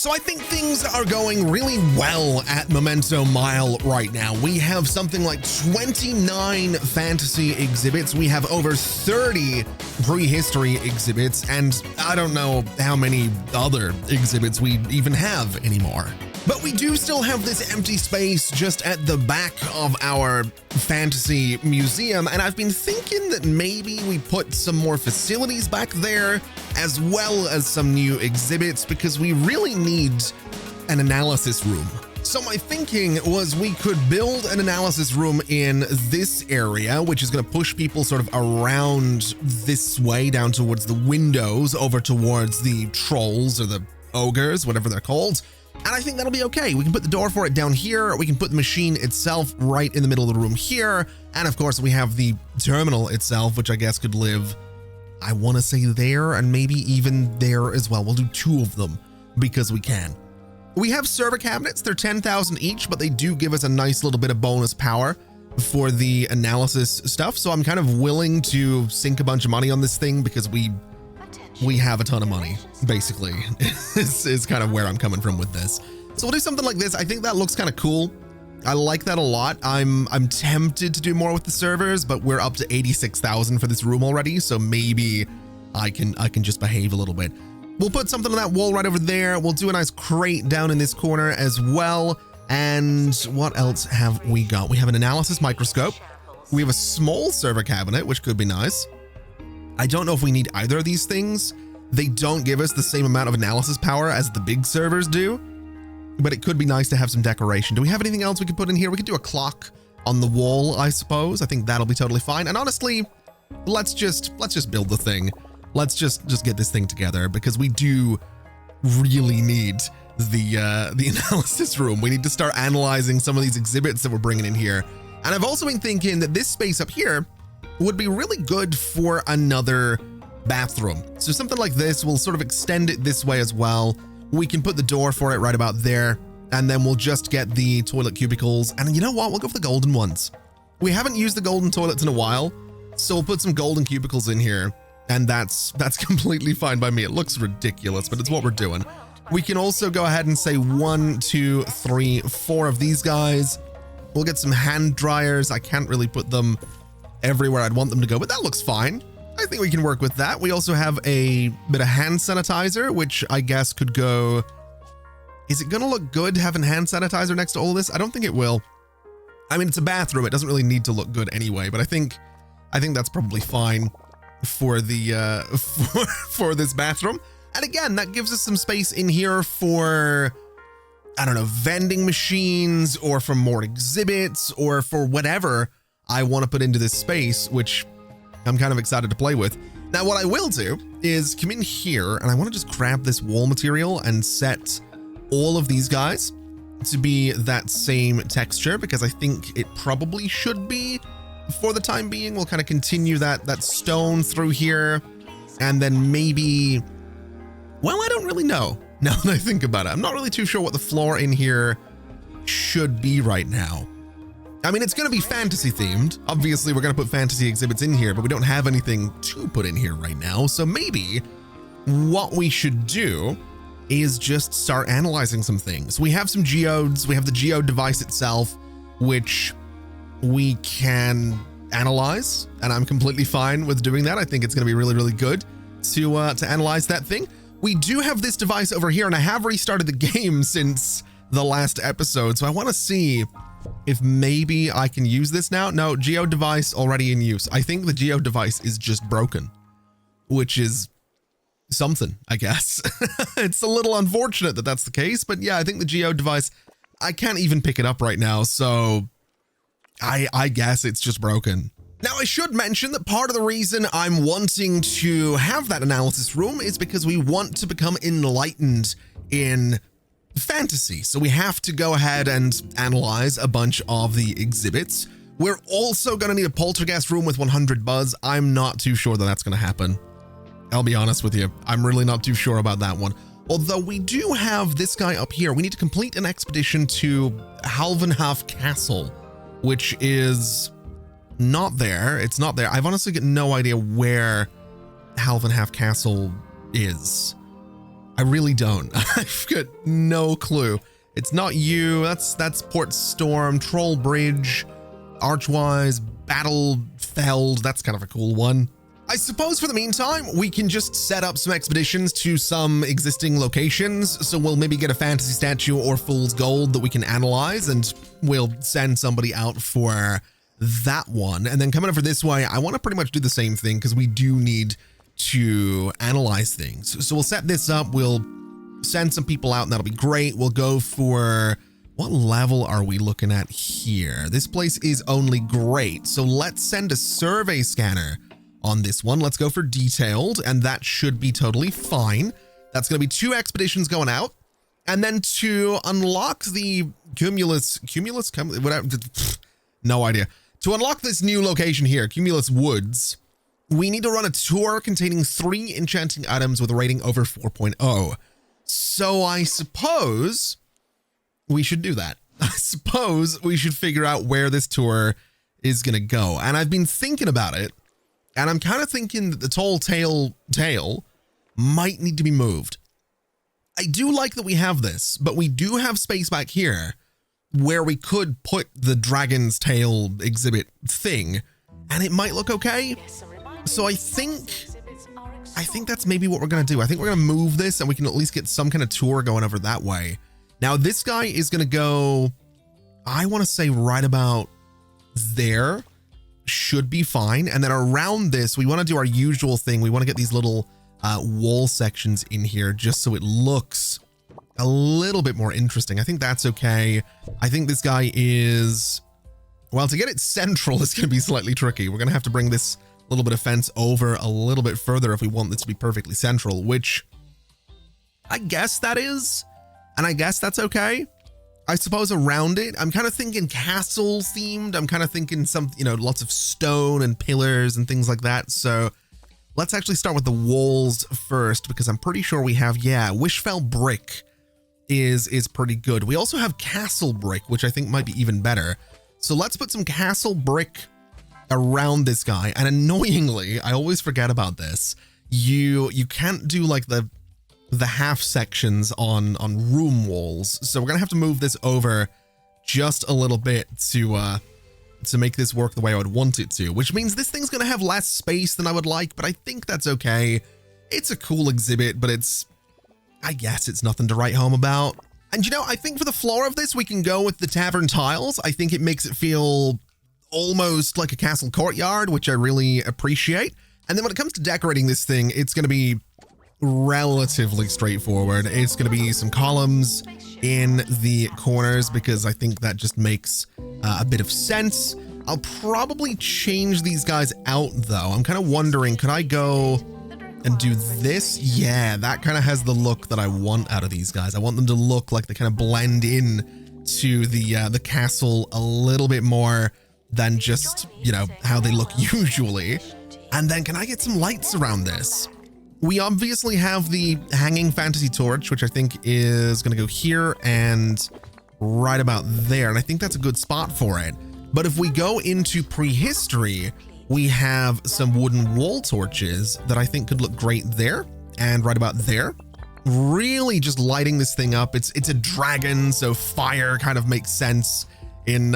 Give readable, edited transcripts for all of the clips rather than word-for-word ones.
So I think things are going really well at Memento Mile right now. We have something like 29 fantasy exhibits. We have over 30 prehistory exhibits, and I don't know how many other exhibits we even have anymore. But we do still have this empty space just at the back of our fantasy museum, and I've been thinking that maybe we put some more facilities back there, as well as some new exhibits, because we really need an analysis room. So my thinking was we could build an analysis room in this area, which is going to push people sort of around this way down towards the windows, over towards the trolls or the ogres, whatever they're called. And I think that'll be okay. We can put the door for it down here. We can put the machine itself right in the middle of the room here. And of course, we have the terminal itself, which I guess could live, I want to say there, and maybe even there as well. We'll do 2 of them because we can. We have server cabinets. They're 10,000 each, but they do give us a nice little bit of bonus power for the analysis stuff. So I'm kind of willing to sink a bunch of money on this thing because we have a ton of money, basically. This is kind of where I'm coming from with this. So we'll do something like this. I think that looks kind of cool. I like that a lot. I'm tempted to do more with the servers, but we're up to 86,000 for this room already, so maybe I can just behave a little bit. We'll put something on that wall right over there. We'll do a nice crate down in this corner as well. And what else have we got? We have an analysis microscope. We have a small server cabinet, which could be nice. I don't know if we need either of these things. They don't give us the same amount of analysis power as the big servers do, but it could be nice to have some decoration. Do we have anything else we could put in here? We could do a clock on the wall, I suppose. I think that'll be totally fine. And honestly, let's just build the thing. Let's just get this thing together, because we do really need the analysis room. We need to start analyzing some of these exhibits that we're bringing in here. And I've also been thinking that this space up here would be really good for another bathroom. So something like this, we'll sort of extend it this way as well. We can put the door for it right about there, and then we'll just get the toilet cubicles. And you know what? We'll go for the golden ones. We haven't used the golden toilets in a while, so we'll put some golden cubicles in here, and that's completely fine by me. It looks ridiculous, but it's what we're doing. We can also go ahead and say 1, 2, 3, 4 of these guys. We'll get some hand dryers. I can't really put them everywhere I'd want them to go, but that looks fine. I think we can work with that. We also have a bit of hand sanitizer, which I guess could go... Is it going to look good having hand sanitizer next to all this? I don't think it will. I mean, it's a bathroom. It doesn't really need to look good anyway, but I think that's probably fine for the for this bathroom. And again, that gives us some space in here for, I don't know, vending machines, or for more exhibits, or for whatever I want to put into this space, which I'm kind of excited to play with. Now, what I will do is come in here, and I want to just grab this wall material and set all of these guys to be that same texture, because I think it probably should be for the time being. We'll kind of continue that stone through here, and then maybe, well, I don't really know now that I think about it. I'm not really too sure what the floor in here should be right now. I mean, it's going to be fantasy themed. Obviously, we're going to put fantasy exhibits in here, but we don't have anything to put in here right now. So maybe what we should do is just start analyzing some things. We have some geodes. We have the geode device itself, which we can analyze, and I'm completely fine with doing that. I think it's going to be really, really good to analyze that thing. We do have this device over here, and I have restarted the game since the last episode, so I want to see if maybe I can use this now. No, geode device already in use. I think the geode device is just broken, which is something, I guess. It's a little unfortunate that that's the case, but yeah, I think the geode device, I can't even pick it up right now, so I guess it's just broken. Now, I should mention that part of the reason I'm wanting to have that analysis room is because we want to become enlightened in fantasy. So we have to go ahead and analyze a bunch of the exhibits. We're also going to need a poltergeist room with 100 buzz. I'm not too sure that that's going to happen. I'll be honest with you. I'm really not too sure about that one. Although we do have this guy up here. We need to complete an expedition to Halvenhaf Castle, which is not there. It's not there. I've honestly got no idea where Halvenhaf Castle is. I really don't. I've got no clue. It's not you. That's Port Storm, Troll Bridge, Archwise, Battlefeld. That's kind of a cool one. I suppose for the meantime, we can just set up some expeditions to some existing locations. So we'll maybe get a fantasy statue or fool's gold that we can analyze, and we'll send somebody out for that one. And then coming over this way, I want to pretty much do the same thing because we do need to analyze things. So we'll set this up. We'll send some people out and that'll be great. We'll go for, what level are we looking at here? This place is only great. So let's send a survey scanner on this one. Let's go for detailed, and that should be totally fine. That's going to be 2 expeditions going out. And then to unlock the whatever, no idea. To unlock this new location here, Cumulus Woods, we need to run a tour containing 3 enchanting items with a rating over 4.0. So I suppose we should do that. I suppose we should figure out where this tour is going to go. And I've been thinking about it, and I'm kind of thinking that the tall tale might need to be moved. I do like that we have this, but we do have space back here where we could put the dragon's tail exhibit thing, and it might look okay. So I think that's maybe what we're going to do. I think we're going to move this, and we can at least get some kind of tour going over that way. Now, this guy is going to go, I want to say right about there. Should be fine. And then around this, we want to do our usual thing. We want to get these little wall sections in here just so it looks a little bit more interesting. I think that's okay. I think this guy is, well, to get it central is going to be slightly tricky. We're going to have to bring this little bit of fence over a little bit further if we want this to be perfectly central, which I guess that is, and I guess that's okay. I suppose around it, I'm kind of thinking castle themed. I'm kind of thinking some, lots of stone and pillars and things like that. So let's actually start with the walls first, because I'm pretty sure we have, Wishfell brick is pretty good. We also have castle brick, which I think might be even better. So let's put some castle brick around this guy. And annoyingly, I always forget about this. You can't do like the half sections on room walls. So we're gonna have to move this over just a little bit to make this work the way I would want it to, which means this thing's gonna have less space than I would like, but I think that's okay. It's a cool exhibit, but I guess it's nothing to write home about. And I think for the floor of this, we can go with the tavern tiles. I think it makes it feel almost like a castle courtyard, which I really appreciate. And then when it comes to decorating this thing, it's gonna be relatively straightforward. It's going to be some columns in the corners because I think that just makes a bit of sense. I'll probably change these guys out though. I'm kind of wondering, could I go and do this? Yeah, that kind of has the look that I want out of these guys. I want them to look like they kind of blend in to the castle a little bit more than just, how they look usually. And then can I get some lights around this? We obviously have the hanging fantasy torch, which I think is going to go here and right about there. And I think that's a good spot for it. But if we go into prehistory, we have some wooden wall torches that I think could look great there and right about there. Really just lighting this thing up. It's a dragon, so fire kind of makes sense in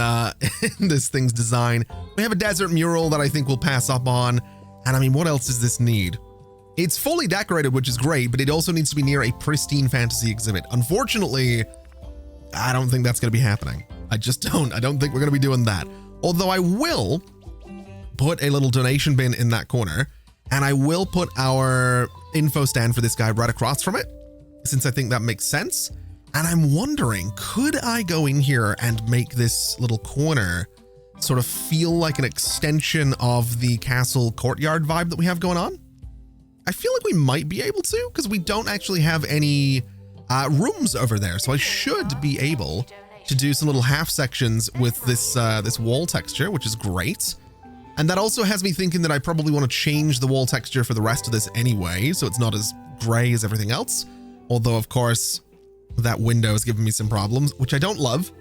this thing's design. We have a desert mural that I think we'll pass up on. And I mean, what else does this need? It's fully decorated, which is great, but it also needs to be near a pristine fantasy exhibit. Unfortunately, I don't think that's going to be happening. I just don't. I don't think we're going to be doing that. Although I will put a little donation bin in that corner, and I will put our info stand for this guy right across from it, since I think that makes sense. And I'm wondering, could I go in here and make this little corner sort of feel like an extension of the castle courtyard vibe that we have going on? I feel like we might be able to, because we don't actually have any rooms over there. So I should be able to do some little half sections with this this wall texture, which is great. And that also has me thinking that I probably want to change the wall texture for the rest of this anyway, so it's not as gray as everything else. Although, of course, that window is giving me some problems, which I don't love.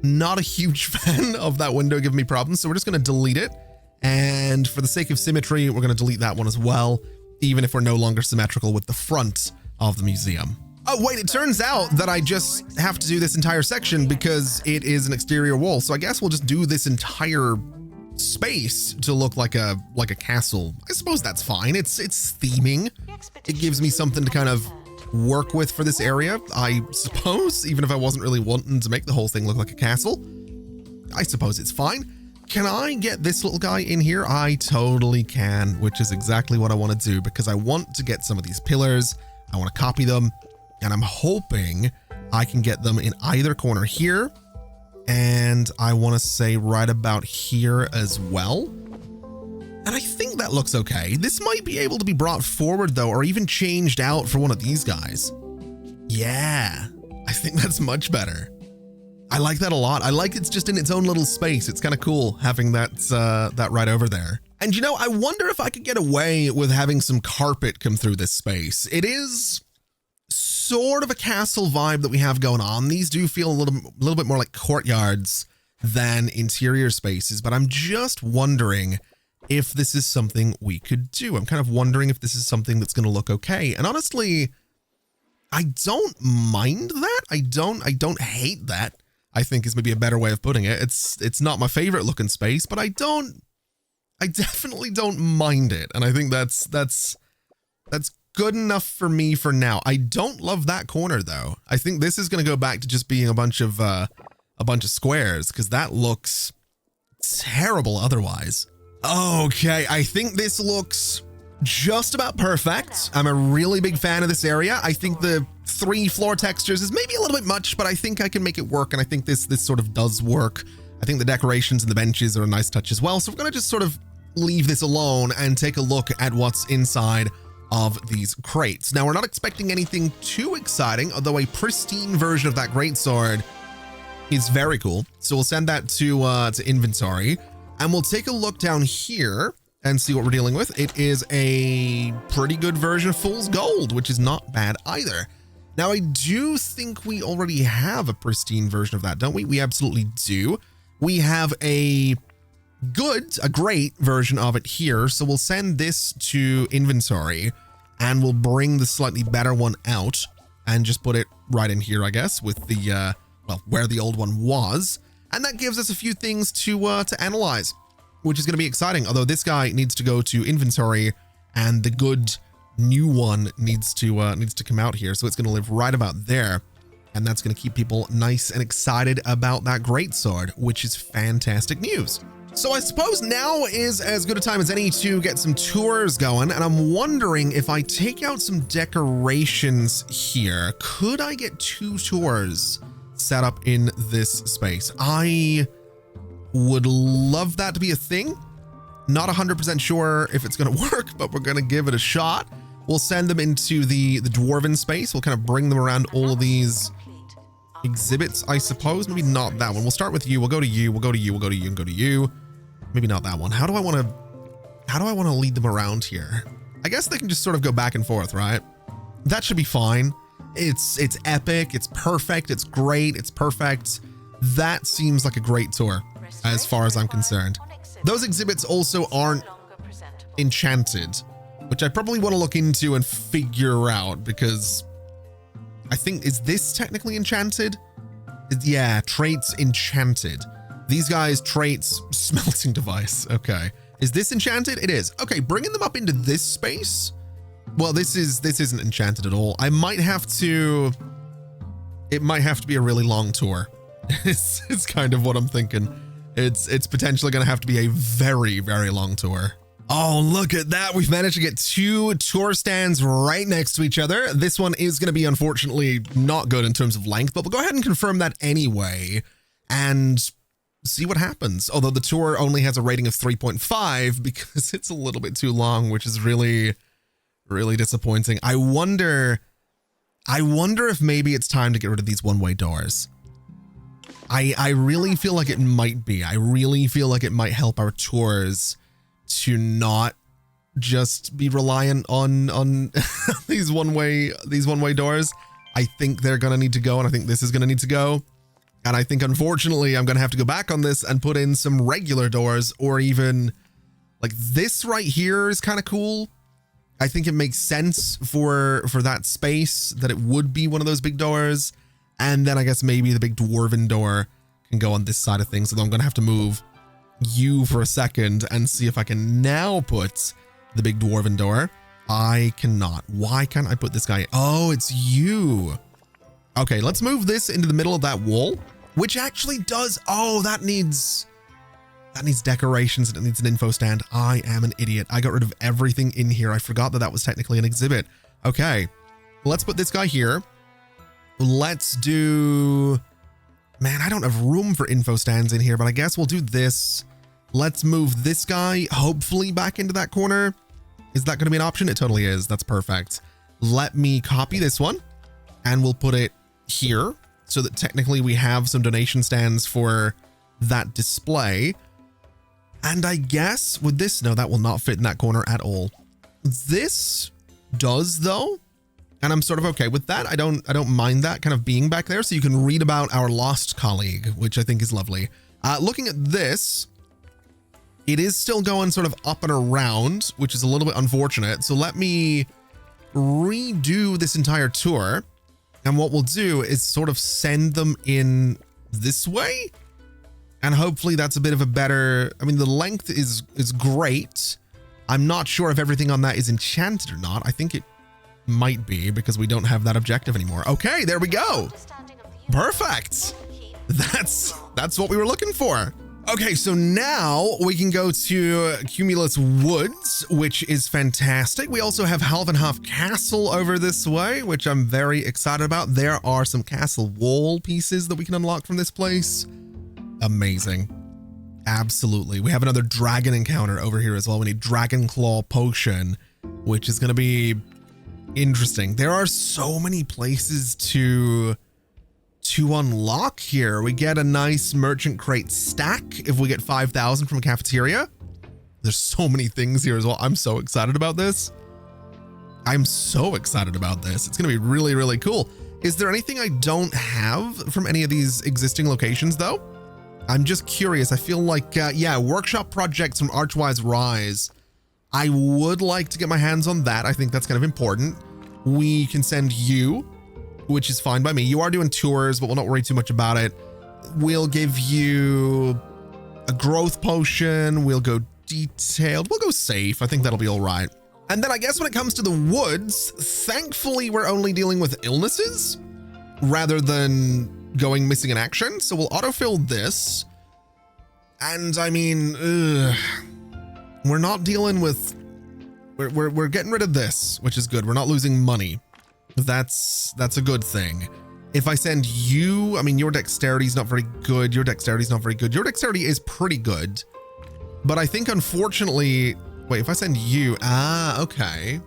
Not a huge fan of that window giving me problems, so we're just going to delete it. And for the sake of symmetry, we're going to delete that one as well, even if we're no longer symmetrical with the front of the museum. Oh, wait, it turns out that I just have to do this entire section because it is an exterior wall. So I guess we'll just do this entire space to look like a castle. I suppose that's fine. It's theming. It gives me something to kind of work with for this area, I suppose, even if I wasn't really wanting to make the whole thing look like a castle. I suppose it's fine. Can I get this little guy in here? I totally can, which is exactly what I want to do because I want to get some of these pillars. I want to copy them, and I'm hoping I can get them in either corner here. And I want to say right about here as well. And I think that looks okay. This might be able to be brought forward though, or even changed out for one of these guys. Yeah, I think that's much better. I like that a lot. I like it's just in its own little space. It's kind of cool having that right over there. And you know, I wonder if I could get away with having some carpet come through this space. It is sort of a castle vibe that we have going on. These do feel a little bit more like courtyards than interior spaces, but I'm just wondering if this is something we could do. I'm kind of wondering if this is something that's going to look okay. And honestly, I don't mind that. I don't hate that, I think is maybe a better way of putting it. It's not my favorite looking space, but I definitely don't mind it. And I think that's good enough for me for now. I don't love that corner though. I think this is going to go back to just being a bunch of squares because that looks terrible otherwise. Okay, I think this looks just about perfect. I'm a really big fan of this area. I think the 3 floor textures is maybe a little bit much, but I think I can make it work. And I think this sort of does work. I think the decorations and the benches are a nice touch as well. So we're going to just sort of leave this alone and take a look at what's inside of these crates. Now, we're not expecting anything too exciting, although a pristine version of that greatsword is very cool. So we'll send that to inventory, and we'll take a look down here and see what we're dealing with. It is a pretty good version of Fool's Gold, which is not bad either. Now, I do think we already have a pristine version of that, don't we? We absolutely do. We have a great version of it here. So we'll send this to inventory and we'll bring the slightly better one out and just put it right in here, I guess, with the, well, where the old one was. And that gives us a few things to analyze, which is going to be exciting. Although this guy needs to go to inventory and the good new one needs to come out here. So it's going to live right about there. And that's going to keep people nice and excited about that greatsword, which is fantastic news. So I suppose now is as good a time as any to get some tours going. And I'm wondering if I take out some decorations here, could I get 2 tours set up in this space? I would love that to be a thing. Not 100% sure if it's going to work, but we're going to give it a shot. We'll send them into the dwarven space. We'll kind of bring them around all of these exhibits, I suppose. Maybe not that one. We'll start with you. We'll go to you. We'll go to you. We'll go to you and go to you. Maybe not that one. How do I want to lead them around here? I guess they can just sort of go back and forth, right? That should be fine. It's epic. It's perfect. It's great. It's perfect. That seems like a great tour as far as I'm concerned. Those exhibits also aren't enchanted, which I probably want to look into and figure out because I think, is this technically enchanted? Yeah, traits enchanted. These guys, traits, smelting device. Okay. Is this enchanted? It is. Okay, bringing them up into this space. Well, this isn't enchanted at all. It might have to be a really long tour. It's kind of what I'm thinking. It's potentially going to have to be a very, very long tour. Oh, look at that. We've managed to get 2 tour stands right next to each other. This one is going to be unfortunately not good in terms of length, but we'll go ahead and confirm that anyway and see what happens. Although the tour only has a rating of 3.5 because it's a little bit too long, which is really, really disappointing. I wonder if maybe it's time to get rid of these one-way doors. I really feel like it might be. I really feel like it might help our tours to not just be reliant on these one-way doors. I think they're going to need to go, and I think this is going to need to go. And I think, unfortunately, I'm going to have to go back on this and put in some regular doors, or even like this right here is kind of cool. I think it makes sense for that space that it would be one of those big doors. And then I guess maybe the big dwarven door can go on this side of things. So I'm going to have to move you for a second and see if I can now put the big dwarven door. I cannot. Why can't I put this guy? Oh, it's you. Okay, let's move this into the middle of that wall, which actually does. Oh, that needs decorations and it needs an info stand. I am an idiot. I got rid of everything in here. I forgot that was technically an exhibit. Okay, let's put this guy here. Let's do, man, I don't have room for info stands in here, but I guess we'll do this. Let's move this guy hopefully back into that corner. Is that going to be an option? It totally is. That's perfect. Let me copy this one and we'll put it here so that technically we have some donation stands for that display. And I guess with this, no, that will not fit in that corner at all. This does though. And I'm sort of okay with that. I don't mind that kind of being back there. So you can read about our lost colleague, which I think is lovely. Looking at this, it is still going sort of up and around, which is a little bit unfortunate. So let me redo this entire tour. And what we'll do is sort of send them in this way. And hopefully that's a bit of a better, I mean, the length is great. I'm not sure if everything on that is enchanted or not. I think it might be because we don't have that objective anymore. Okay, there we go. Perfect. That's what we were looking for. Okay, so now we can go to Cumulus Woods, which is fantastic. We also have Half and Half Castle over this way, which I'm very excited about. There are some castle wall pieces that we can unlock from this place. Amazing. Absolutely. We have another dragon encounter over here as well. We need Dragon Claw Potion, which is going to be interesting. There are so many places to unlock here. We get a nice merchant crate stack if we get 5,000 from a cafeteria. There's so many things here as well. I'm so excited about this. I'm so excited about this. It's going to be really, really cool. Is there anything I don't have from any of these existing locations though? I'm just curious. I feel like, yeah, workshop projects from Archwise Rise. I would like to get my hands on that. I think that's kind of important. We can send you, which is fine by me. You are doing tours, but we'll not worry too much about it. We'll give you a growth potion. We'll go detailed. We'll go safe. I think that'll be all right. And then I guess when it comes to the woods, thankfully we're only dealing with illnesses rather than going missing in action. So we'll autofill this. And I mean, we're not dealing with, we're getting rid of this, which is good. We're not losing money. That's a good thing. If I send you, I mean, your dexterity is not very good. Your dexterity is not very good. Your dexterity is pretty good. But I think unfortunately, wait, if I send you, okay.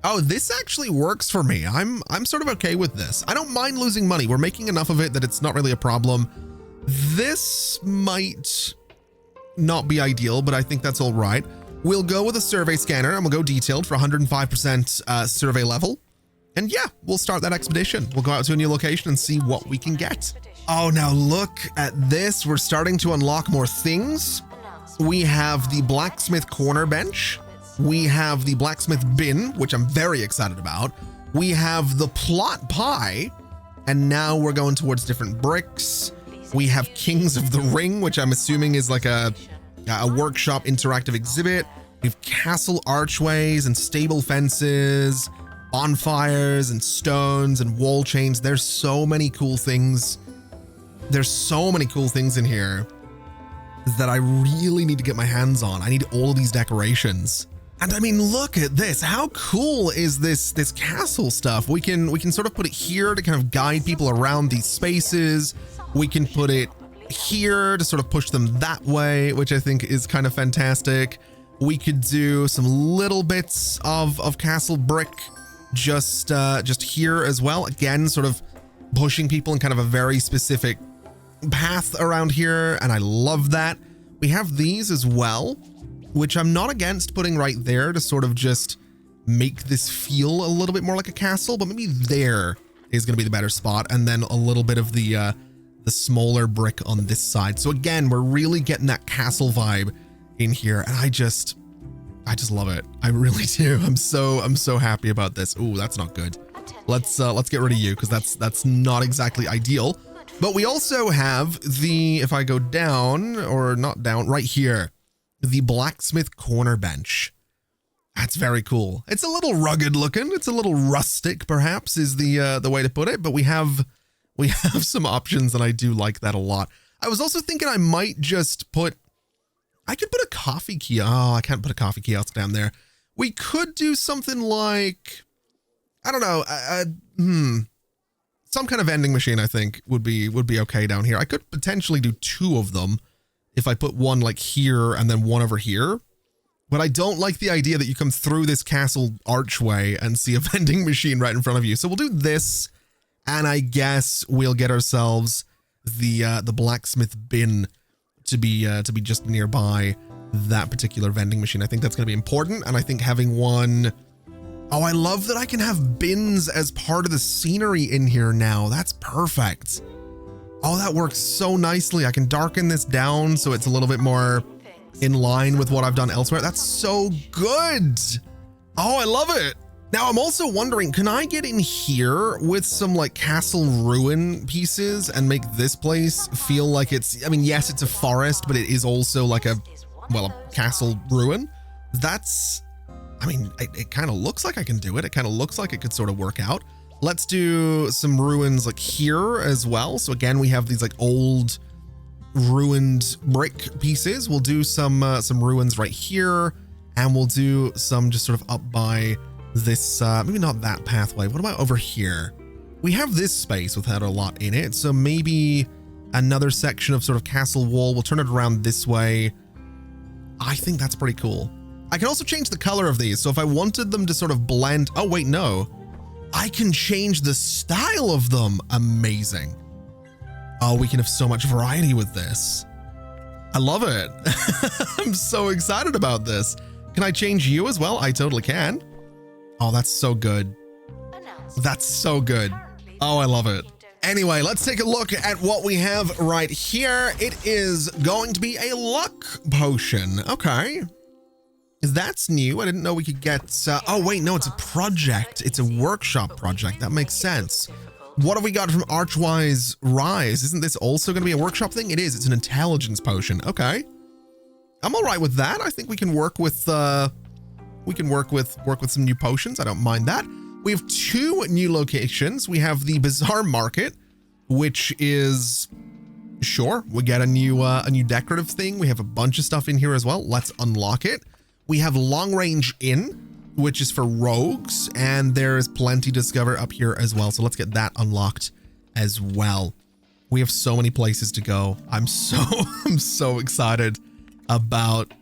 Oh, this actually works for me. I'm sort of okay with this. I don't mind losing money. We're making enough of it that it's not really a problem. This might not be ideal, but I think that's all right. We'll go with a survey scanner and we'll go detailed for 105% survey level. And yeah, we'll start that expedition. We'll go out to a new location and see what we can get. Oh, now look at this. We're starting to unlock more things. We have the blacksmith corner bench. We have the blacksmith bin, which I'm very excited about. We have the plot pie, and now we're going towards different bricks. We have Kings of the Ring, which I'm assuming is like a workshop interactive exhibit. We have castle archways and stable fences, bonfires and stones and wall chains. There's so many cool things. There's so many cool things in here that I really need to get my hands on. I need all of these decorations. And I mean, look at this. How cool is this castle stuff? We can sort of put it here to kind of guide people around these spaces. We can put it here to sort of push them that way, which I think is kind of fantastic. We could do some little bits of castle brick just here as well. Again, sort of pushing people in kind of a very specific path around here. And I love that. We have these as well, which I'm not against putting right there to sort of just make this feel a little bit more like a castle, but maybe there is going to be the better spot. And then a little bit of the smaller brick on this side. So again, we're really getting that castle vibe in here. And I just love it. I really do. I'm so happy about this. Ooh, that's not good. Let's get rid of you because that's not exactly ideal. But we also have the, if I go down or not down, right here, the blacksmith corner bench. That's very cool. It's a little rugged looking. It's a little rustic, perhaps, is the way to put it. But we have some options, and I do like that a lot. I was also thinking I might just put, I could put a coffee kiosk. Oh, I can't put a coffee kiosk down there. We could do something like, I don't know, some kind of vending machine. I think would be okay down here. I could potentially do 2 of them if I put one like here and then one over here. But I don't like the idea that you come through this castle archway and see a vending machine right in front of you. So we'll do this, and I guess we'll get ourselves the blacksmith bin to be just nearby that particular vending machine. I think that's going to be important, and I think having one. Oh, I love that I can have bins as part of the scenery in here now. That's perfect. Oh, that works so nicely. I can darken this down so it's a little bit more in line with what I've done elsewhere. That's so good. Oh, I love it. Now I'm also wondering, can I get in here with some like castle ruin pieces and make this place feel like it's, I mean, yes, it's a forest, but it is also like a castle ruin. That's, I mean, it kind of looks like I can do it. It kind of looks like it could sort of work out. Let's do some ruins like here as well. So again, we have these like old ruined brick pieces. We'll do some ruins right here, and we'll do some just sort of up by this, maybe not that pathway. What about over here? We have this space without a lot in it, so maybe another section of sort of castle wall. We'll turn it around this way. I think that's pretty cool. I can also change the color of these. So if I wanted them to sort of blend, oh wait, no, I can change the style of them. Amazing. Oh, we can have so much variety with this. I love it. I'm so excited about this. Can I change you as well? I totally can. Oh, that's so good. That's so good. Oh, I love it. Anyway, let's take a look at what we have right here. It is going to be a luck potion. Okay. That's new. I didn't know we could get, oh wait, no, it's a project. It's a workshop project. That makes sense. What have we got from Archwise Rise? Isn't this also going to be a workshop thing? It is. It's an intelligence potion. Okay. I'm all right with that. I think we can work with, work with some new potions. I don't mind that. We have 2 new locations. We have the Bazaar Market, which is, sure, we get a new decorative thing. We have a bunch of stuff in here as well. Let's unlock it. We have Long Range Inn, which is for rogues, and there is plenty to discover up here as well. So let's get that unlocked as well. We have so many places to go. I'm so excited about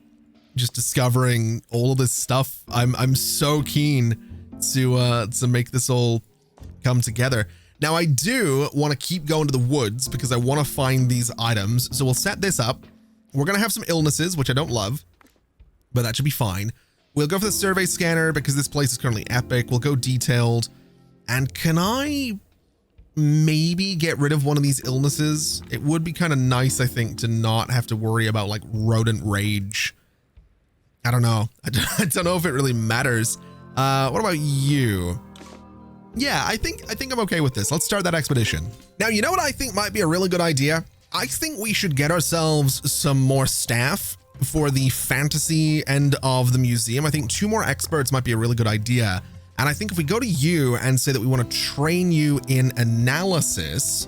just discovering all of this stuff. I'm so keen to make this all come together. Now I do want to keep going to the woods because I want to find these items. So we'll set this up. We're going to have some illnesses, which I don't love, but that should be fine. We'll go for the survey scanner because this place is currently epic. We'll go detailed. And can I maybe get rid of one of these illnesses? It would be kind of nice, I think, to not have to worry about like rodent rage. I don't know. I don't know if it really matters. What about you? Yeah, I think I'm okay with this. Let's start that expedition. Now, you know what I think might be a really good idea? I think we should get ourselves some more staff for the fantasy end of the museum. I think 2 more experts might be a really good idea. And I think if we go to you and say that we want to train you in analysis,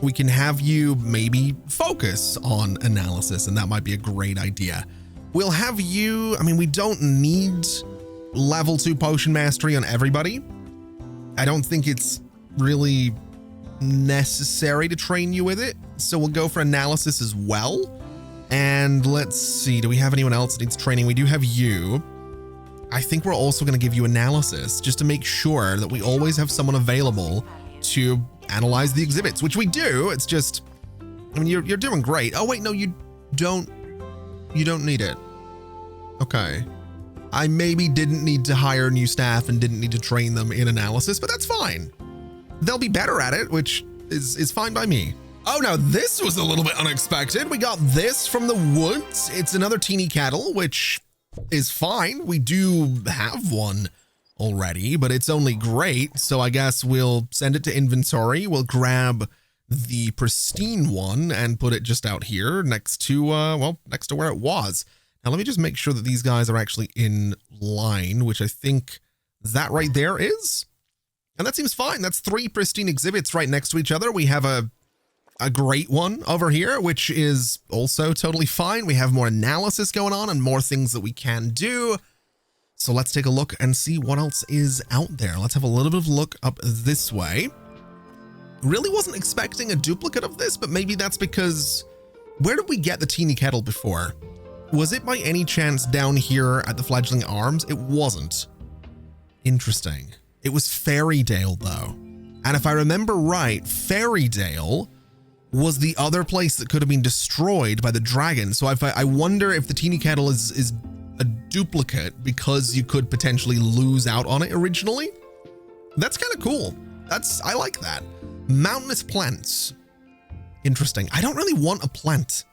we can have you maybe focus on analysis, and that might be a great idea. We'll have you, I mean, we don't need level 2 potion mastery on everybody. I don't think it's really necessary to train you with it. So we'll go for analysis as well. And let's see, do we have anyone else that needs training? We do have you. I think we're also going to give you analysis just to make sure that we always have someone available to analyze the exhibits, which we do. It's just, I mean, you're doing great. Oh wait, no, you don't need it. Okay. I maybe didn't need to hire new staff and didn't need to train them in analysis, but that's fine. They'll be better at it, which is fine by me. Oh, now this was a little bit unexpected. We got this from the woods. It's another teeny cattle, which is fine. We do have one already, but it's only great. So I guess we'll send it to inventory. We'll grab the pristine one and put it just out here next to, well, next to where it was. Now, let me just make sure that these guys are actually in line, which I think that right there is. And that seems fine. That's 3 pristine exhibits right next to each other. We have a great one over here, which is also totally fine. We have more analysis going on and more things that we can do. So let's take a look and see what else is out there. Let's have a little bit of a look up this way. Really wasn't expecting a duplicate of this, but maybe that's because where did we get the teeny kettle before? Was it by any chance down here at the Fledgling Arms? It wasn't. Interesting. It was Fairydale though. And if I remember right, Fairydale was the other place that could have been destroyed by the dragon. So I wonder if the teeny kettle is a duplicate because you could potentially lose out on it originally. That's kind of cool. I like that. Mountainous plants. Interesting. I don't really want a plant.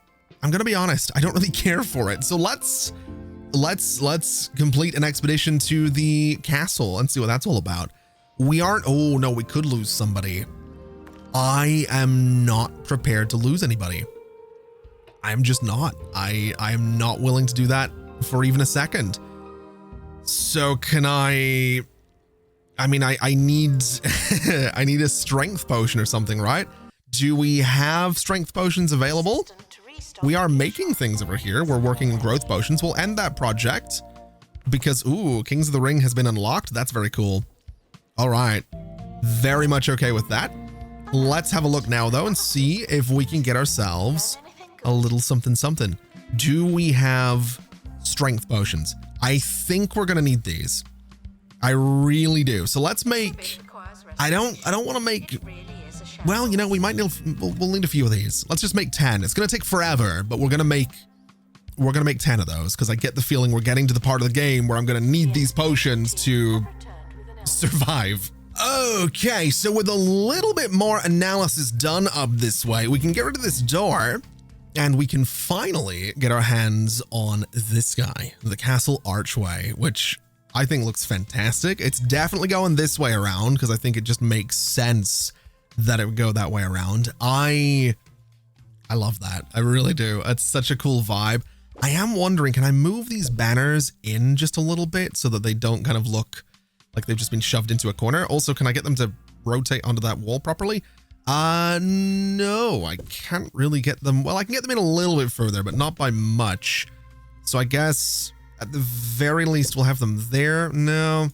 I'm going to be honest. I don't really care for it. So let's complete an expedition to the castle and see what that's all about. We aren't, oh no, we could lose somebody. I am not prepared to lose anybody. I'm just not. I am not willing to do that for even a second. So can I mean, I need, I need a strength potion or something, right? Do we have strength potions available? We are making things over here. We're working in growth potions. We'll end that project because, ooh, Kings of the Ring has been unlocked. That's very cool. All right. Very much okay with that. Let's have a look now though and see if we can get ourselves a little something something. Do we have strength potions? I think we're going to need these. I really do. So let's make, I don't want to make, well, you know, we might need, we'll need a few of these. Let's just make 10. It's going to take forever, but we're going to make 10 of those because I get the feeling we're getting to the part of the game where I'm going to need these potions to survive. Okay, so with a little bit more analysis done up this way, we can get rid of this door and we can finally get our hands on this guy, the castle archway, which I think looks fantastic. It's definitely going this way around because I think it just makes sense that it would go that way around. I love that. I really do. It's such a cool vibe. I am wondering, can I move these banners in just a little bit so that they don't kind of look like they've just been shoved into a corner? Also, can I get them to rotate onto that wall properly? No, I can't really get them. Well, I can get them in a little bit further, but not by much. So I guess at the very least, we'll have them there. No,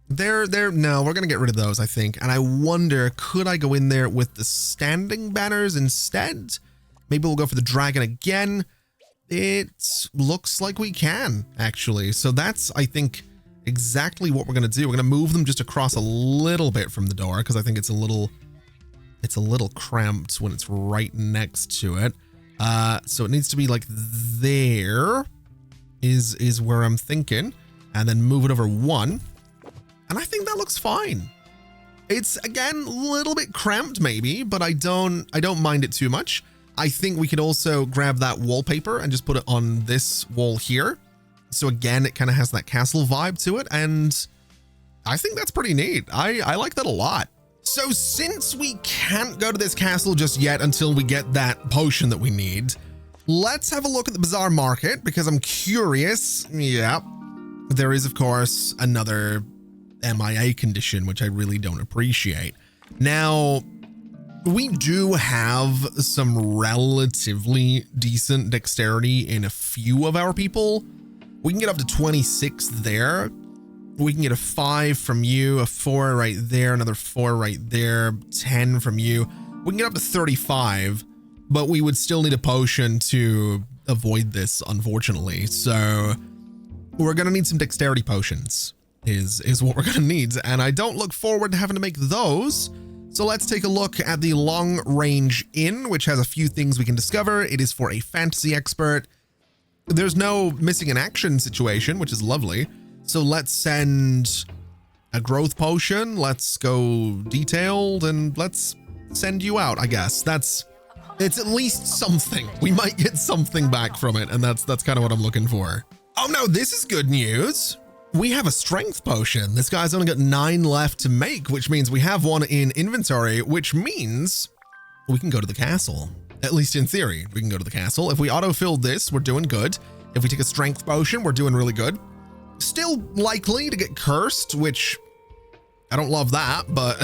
no, we're going to get rid of those, I think. And I wonder, could I go in there with the standing banners instead? Maybe we'll go for the dragon again. It looks like we can, actually. So that's, I think, exactly what we're going to do. We're going to move them just across a little bit from the door because I think it's a little cramped when it's right next to it. So it needs to be like there is where I'm thinking, and then move it over 1. And I think that looks fine. It's again a little bit cramped maybe, but I don't mind it too much. I think we could also grab that wallpaper and just put it on this wall here. So again, it kind of has that castle vibe to it. And I think that's pretty neat. I like that a lot. So since we can't go to this castle just yet until we get that potion that we need, let's have a look at the bazaar market because I'm curious. Yeah, there is, of course, another MIA condition, which I really don't appreciate. Now, we do have some relatively decent dexterity in a few of our people. We can get up to 26 there. We can get a 5 from you, a 4 right there, another 4 right there, 10 from you. We can get up to 35, but we would still need a potion to avoid this, unfortunately. So we're going to need some dexterity potions is what we're going to need. And I don't look forward to having to make those. So let's take a look at the long range inn, which has a few things we can discover. It is for a fantasy expert. There's no missing in action situation, which is lovely. So let's send a growth potion. Let's go detailed and let's send you out, I guess. It's at least something. We might get something back from it. And that's kind of what I'm looking for. Oh no, this is good news. We have a strength potion. This guy's only got 9 left to make, which means we have one in inventory, which means we can go to the castle. At least in theory, we can go to the castle. If we autofill this, we're doing good. If we take a strength potion, we're doing really good. Still likely to get cursed, which I don't love that, but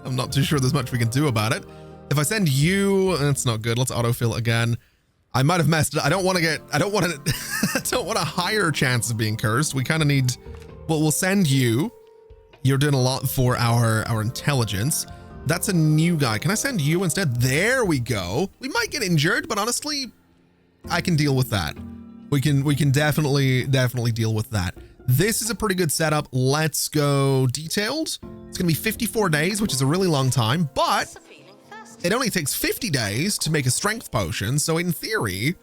I'm not too sure there's much we can do about it. If I send you, that's not good. Let's autofill again. I might have messed it up. I don't want a higher chance of being cursed. We kind of need, well, we'll send you. You're doing a lot for our intelligence. That's a new guy. Can I send you instead? There we go. We might get injured, but honestly, I can deal with that. We can definitely deal with that. This is a pretty good setup. Let's go detailed. It's gonna be 54 days, which is a really long time, but it only takes 50 days to make a strength potion. So in theory,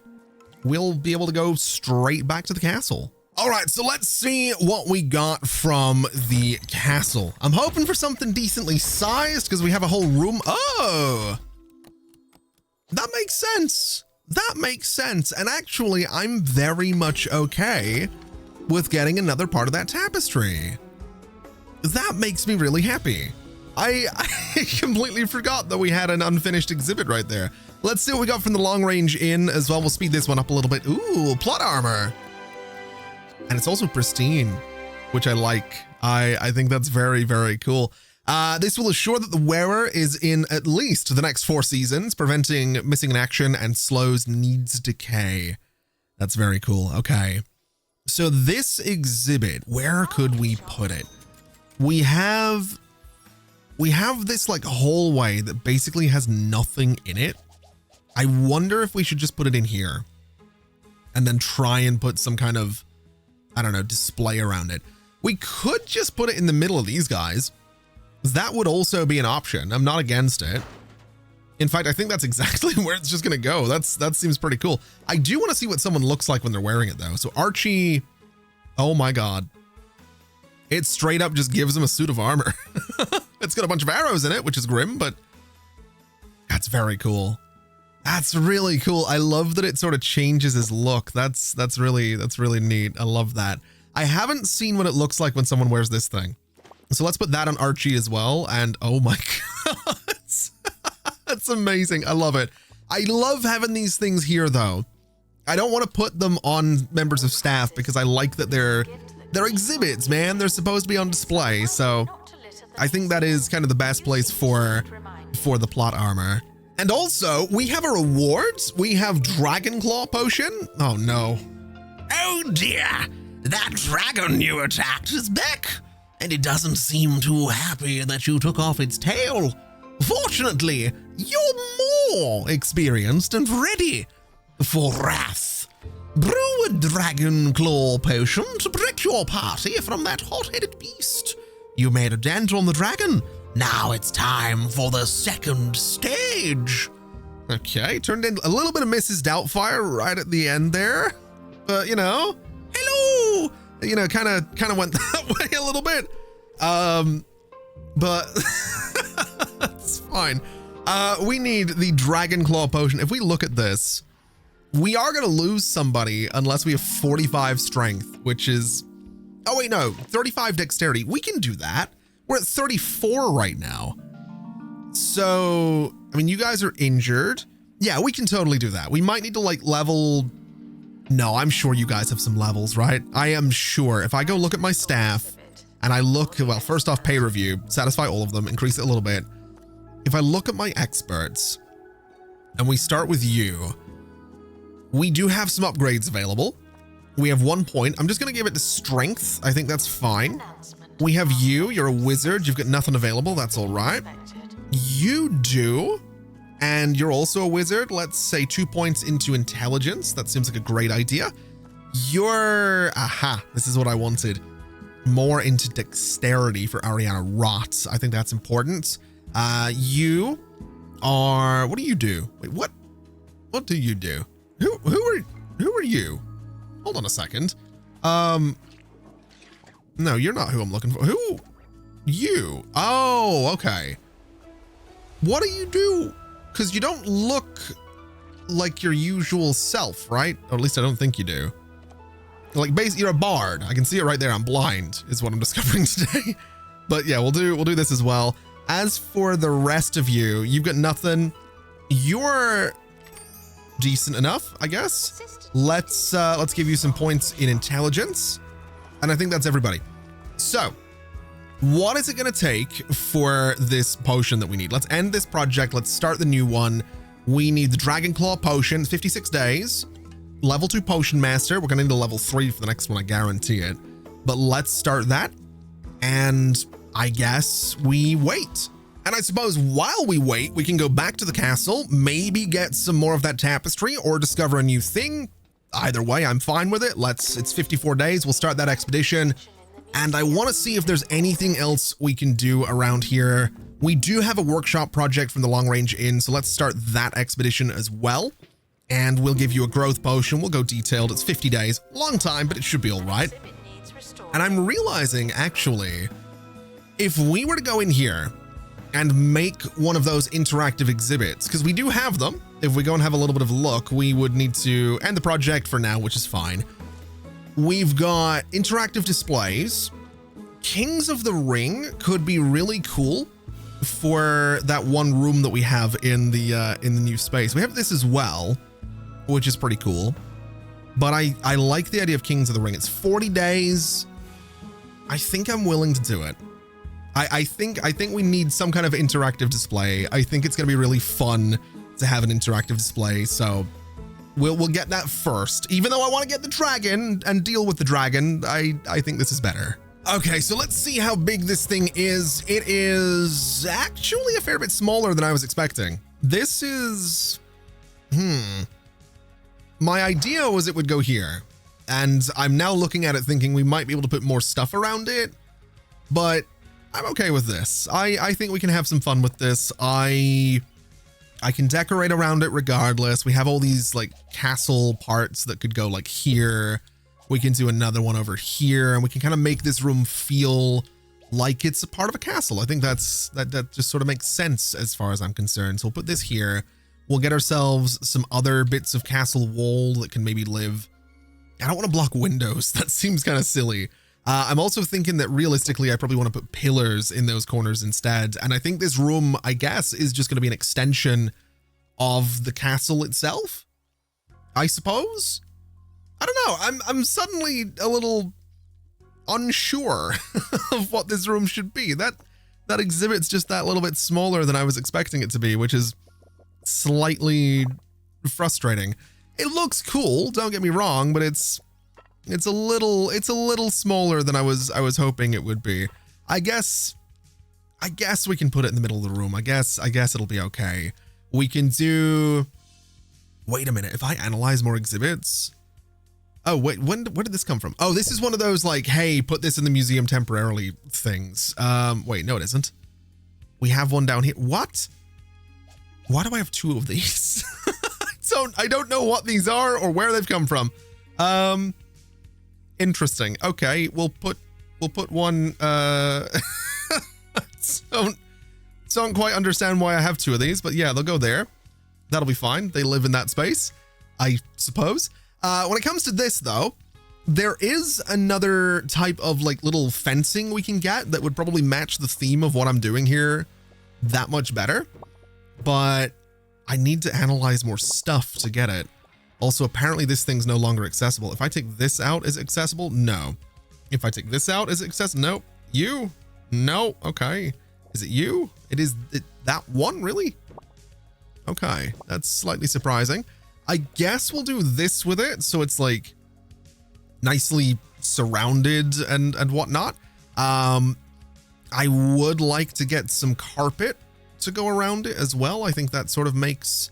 we'll be able to go straight back to the castle. All right, so let's see what we got from the castle. I'm hoping for something decently sized because we have a whole room. Oh, that makes sense. That makes sense. And actually, I'm very much okay with getting another part of that tapestry. That makes me really happy. I completely forgot that we had an unfinished exhibit right there. Let's see what we got from the long range inn as well. We'll speed this one up a little bit. Ooh, plot armor. And it's also pristine, which I like. I think that's very, very cool. This will assure that the wearer is in at least the next 4 seasons, preventing missing in action and slows needs decay. That's very cool. Okay. So this exhibit, where could we put it? We have this like hallway that basically has nothing in it. I wonder if we should just put it in here and then try and put some kind of, I don't know, display around it. We could just put it in the middle of these guys. That would also be an option. I'm not against it. In fact, I think that's exactly where it's just going to go. That seems pretty cool. I do want to see what someone looks like when they're wearing it though. So Archie, oh my God. It straight up just gives him a suit of armor. It's got a bunch of arrows in it, which is grim, but that's very cool. That's really cool. I love that it sort of changes his look. That's really neat. I love that. I haven't seen what it looks like when someone wears this thing. So let's put that on Archie as well. And oh my God, that's amazing. I love it. I love having these things here though. I don't want to put them on members of staff because I like that they're exhibits, man. They're supposed to be on display. So I think that is kind of the best place for the plot armor. And also we have a reward. We have Dragon Claw Potion. Oh no. Oh dear, that dragon you attacked is back, and it doesn't seem too happy that you took off its tail. Fortunately, you're more experienced and ready for wrath. Brew a Dragon Claw Potion to protect your party from that hot-headed beast. You made a dent on the dragon. Now it's time for the second stage. Okay, turned in a little bit of Mrs. Doubtfire right at the end there. But, you know, hello! You know, kind of went that way a little bit. But that's fine. We need the Dragon Claw Potion. If we look at this, we are going to lose somebody unless we have 45 strength, which is, oh wait, no, 35 dexterity. We can do that. We're at 34 right now. So, I mean, you guys are injured. Yeah, we can totally do that. We might need to like level. No, I'm sure you guys have some levels, right? I am sure. If I go look at my staff and I look, well, first off, pay review, satisfy all of them, increase it a little bit. If I look at my experts and we start with you, we do have some upgrades available. We have 1 point. I'm just going to give it to strength. I think that's fine. We have you. You're a wizard. You've got nothing available. That's all right. You do. And you're also a wizard. Let's say 2 points into intelligence. That seems like a great idea. You're, aha, this is what I wanted. More into dexterity for Ariana Rot. I think that's important. You are, what do you do? Wait, what do you do? Who are you? Hold on a second. No, you're not who I'm looking for. Who? You. Oh, okay. What do you do? Because you don't look like your usual self, right? Or at least I don't think you do. Like, basically, you're a bard. I can see it right there. I'm blind, is what I'm discovering today. But yeah, we'll do this as well. As for the rest of you, you've got nothing. You're decent enough, I guess. Let's give you some points in intelligence. And I think that's everybody. So, what is it going to take for this potion that we need? Let's end this project. Let's start the new one. We need the Dragon Claw potion, 56 days. Level 2 potion master. We're going to need a level 3 for the next one, I guarantee it. But let's start that. And I guess we wait. And I suppose while we wait, we can go back to the castle, maybe get some more of that tapestry or discover a new thing. Either way, I'm fine with it. It's 54 days. We'll start that expedition. And I want to see if there's anything else we can do around here. We do have a workshop project from the long range inn, so let's start that expedition as well. And we'll give you a growth potion. We'll go detailed. It's 50 days. Long time, but it should be all right. And I'm realizing, actually, if we were to go in here and make one of those interactive exhibits, because we do have them. If we go and have a little bit of a look, we would need to end the project for now, which is fine. We've got interactive displays. Kings of the Ring could be really cool for that one room that we have in the new space. We have this as well, which is pretty cool. But I like the idea of Kings of the Ring. It's 40 days. I think I'm willing to do it. I think we need some kind of interactive display. I think it's gonna be really fun to have an interactive display. So we'll get that first. Even though I want to get the dragon and deal with the dragon, I think this is better. Okay, so let's see how big this thing is. It is actually a fair bit smaller than I was expecting. This is, my idea was it would go here. And I'm now looking at it thinking we might be able to put more stuff around it, but I'm okay with this. I think we can have some fun with this. I can decorate around it regardless. We have all these like castle parts that could go like here. We can do another one over here, and we can kind of make this room feel like it's a part of a castle. I think that just sort of makes sense as far as I'm concerned. So we'll put this here. We'll get ourselves some other bits of castle wall that can maybe live. I don't want to block windows. That seems kind of silly. I'm also thinking that realistically, I probably want to put pillars in those corners instead. And I think this room, I guess, is just going to be an extension of the castle itself, I suppose. I don't know. I'm suddenly a little unsure of what this room should be. That exhibit's just that little bit smaller than I was expecting it to be, which is slightly frustrating. It looks cool, don't get me wrong, but it's a little smaller than I was hoping it would be. I guess we can put it in the middle of the room. I guess it'll be okay. We can do, wait a minute, if I analyze more exhibits. Oh, wait, where did this come from? Oh, this is one of those like, hey, put this in the museum temporarily things. Wait, no, it isn't. We have one down here. What? Why do I have two of these? I don't know what these are or where they've come from. Interesting. Okay, we'll put one, don't quite understand why I have two of these, but yeah, they'll go there. That'll be fine. They live in that space, I suppose. When it comes to this though, there is another type of like little fencing we can get that would probably match the theme of what I'm doing here that much better, but I need to analyze more stuff to get it. Also, apparently this thing's no longer accessible. If I take this out, is it accessible? No. If I take this out, is it accessible? Nope. You? No. Okay. Is it you? That one, really? Okay. That's slightly surprising. I guess we'll do this with it, so it's like nicely surrounded and whatnot. I would like to get some carpet to go around it as well. I think that sort of makes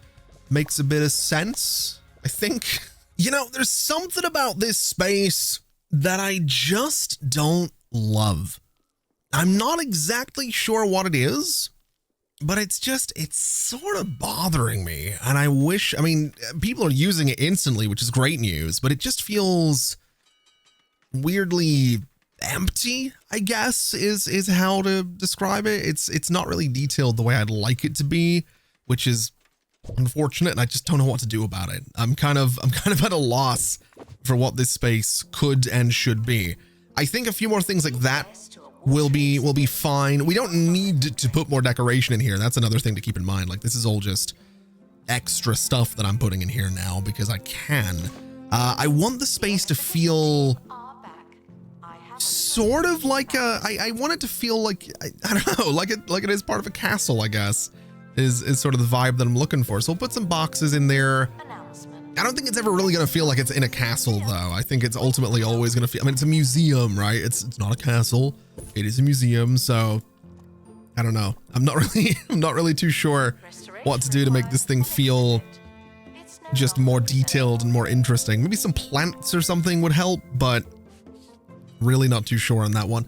a bit of sense, I think. You know, there's something about this space that I just don't love. I'm not exactly sure what it is, but it's sort of bothering me. And I mean, people are using it instantly, which is great news, but it just feels weirdly empty, I guess, is how to describe it. It's not really detailed the way I'd like it to be, which is unfortunate, and I just don't know what to do about it. I'm kind of at a loss for what this space could and should be. I think a few more things like that will be fine. We don't need to put more decoration in here. That's another thing to keep in mind. Like, this is all just extra stuff that I'm putting in here now because I can. I want the space to feel sort of like I want it to feel like, I don't know, like it is part of a castle, I guess, is sort of the vibe that I'm looking for. So we'll put some boxes in there. I don't think it's ever really going to feel like it's in a castle, though. I think it's ultimately always going to feel, I mean, it's a museum, right? It's not a castle. It is a museum. So I don't know. I'm not really too sure what to do to make this thing feel just more detailed and more interesting. Maybe some plants or something would help, but really not too sure on that one.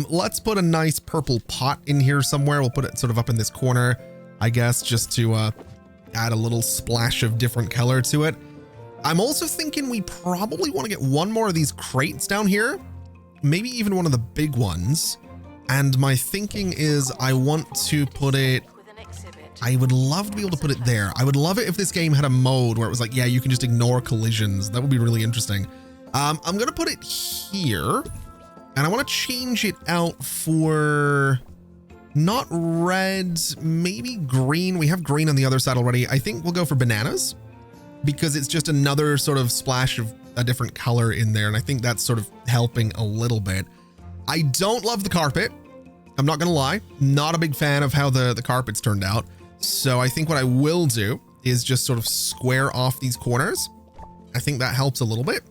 Let's put a nice purple pot in here somewhere. We'll put it sort of up in this corner, I guess, just to add a little splash of different color to it. I'm also thinking we probably want to get one more of these crates down here, maybe even one of the big ones. And my thinking is I want to put it, I would love to be able to put it there. I would love it if this game had a mode where it was like, yeah, you can just ignore collisions. That would be really interesting. I'm going to put it here, and I want to change it out for not red, maybe green. We have green on the other side already. I think we'll go for bananas because it's just another sort of splash of a different color in there. And I think that's sort of helping a little bit. I don't love the carpet. I'm not going to lie. Not a big fan of how the carpet's turned out. So I think what I will do is just sort of square off these corners. I think that helps a little bit.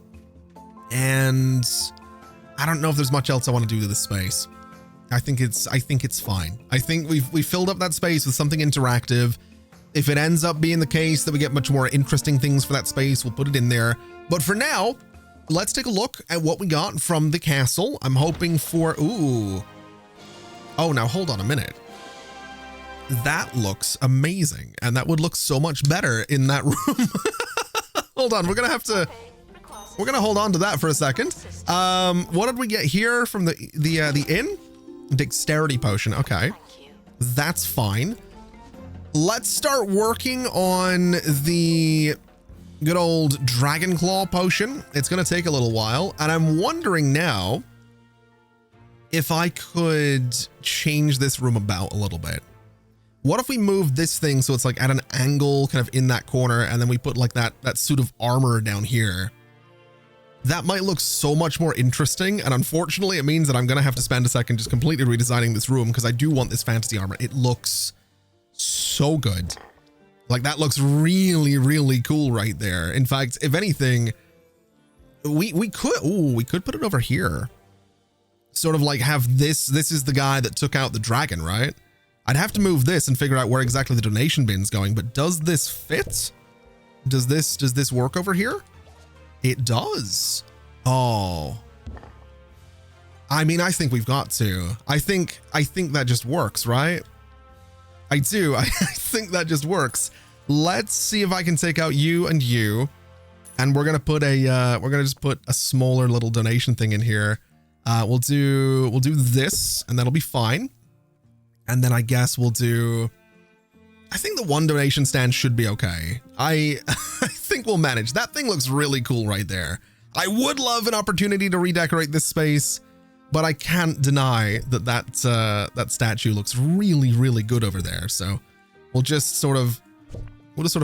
And I don't know if there's much else I want to do to this space. I think it's fine. I think we filled up that space with something interactive. If it ends up being the case that we get much more interesting things for that space, we'll put it in there. But for now, let's take a look at what we got from the castle. I'm hoping for, ooh. Oh, now hold on a minute. That looks amazing. And that would look so much better in that room. Hold on, we're going to hold on to that for a second. What did we get here from the inn? Dexterity potion. Okay, that's fine. Let's start working on the good old dragon claw potion. It's going to take a little while, and I'm wondering now if I could change this room about a little bit. What if we move this thing so it's like at an angle kind of in that corner, and then we put like that suit of armor down here? That might look so much more interesting, and unfortunately it means that I'm gonna have to spend a second just completely redesigning this room because I do want this fantasy armor. It looks so good. Like, that looks really, really cool right there. In fact, if anything, we could put it over here. Sort of like have this is the guy that took out the dragon, right? I'd have to move this and figure out where exactly the donation bin's going, but does this fit? Does this work over here? It does. Oh. I mean, I think we've got to. I think that just works, right? I do. I think that just works. Let's see if I can take out you and you. And we're going to put just put a smaller little donation thing in here. We'll do this, and that'll be fine. And then I guess we'll do, I think the one donation stand should be okay. I think we'll manage. That thing looks really cool right there. I would love an opportunity to redecorate this space, but I can't deny that statue looks really, really good over there. So we'll just sort of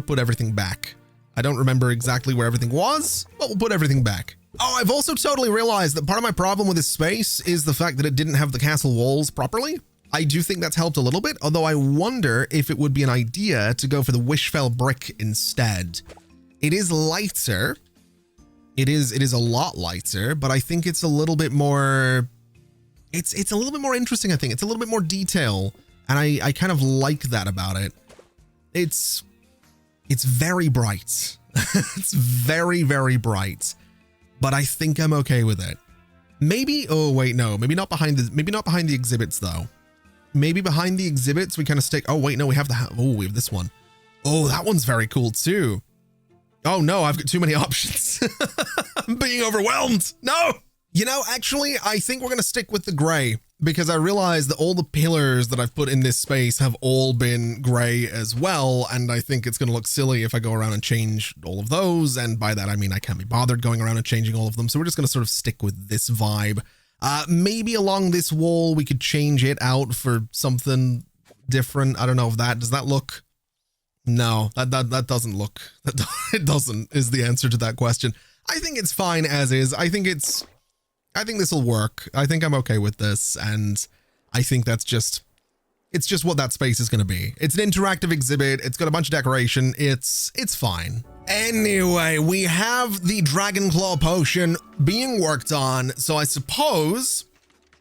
put everything back. I don't remember exactly where everything was, but we'll put everything back. Oh, I've also totally realized that part of my problem with this space is the fact that it didn't have the castle walls properly. I do think that's helped a little bit, although I wonder if it would be an idea to go for the Wishfell brick instead. It is lighter. It is a lot lighter, but I think it's a little bit more, it's a little bit more interesting, I think. It's a little bit more detail, and I kind of like that about it. It's very bright. It's very, very bright, but I think I'm okay with it. Maybe, oh wait, no, maybe not behind the exhibits though. Maybe behind the exhibits, we kind of stick. Oh, wait, no, we have we have this one. Oh, that one's very cool too. Oh no, I've got too many options. I'm being overwhelmed. No, you know, actually, I think we're going to stick with the gray. because I realized that all the pillars that I've put in this space have all been gray as well, and I think it's going to look silly if I go around and change all of those, and by that I mean I can't be bothered going around and changing all of them, so we're just going to sort of stick with this vibe. Maybe along this wall we could change it out for something different. I don't know if does that look... No, that doesn't look... It doesn't, is the answer to that question. I think it's fine as is. I think this will work. I think I'm okay with this, and I think it's just what that space is going to be. It's an interactive exhibit. It's got a bunch of decoration. It's fine. Anyway, we have the Dragon Claw potion being worked on, so I suppose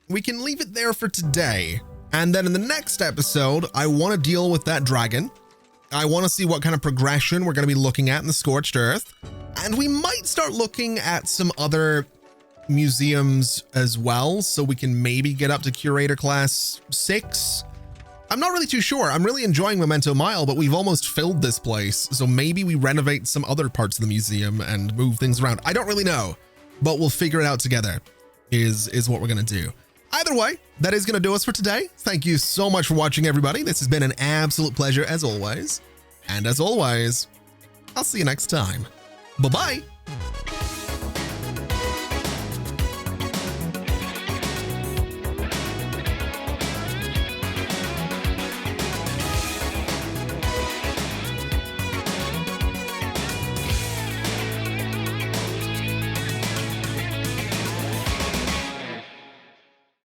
we can leave it there for today. And then in the next episode, I want to deal with that dragon. I want to see what kind of progression we're going to be looking at in the Scorched Earth. And we might start looking at some other museums as well, so we can maybe get up to Curator class 6. I'm not really too sure. I'm really enjoying Memento Mile, but we've almost filled this place, so maybe we renovate some other parts of the museum and move things around. I don't really know, but we'll figure it out together is what we're gonna do. Either way, that is gonna do us for today. Thank you so much for watching, everybody. This has been an absolute pleasure as always, and as always, I'll see you next time. Bye-bye.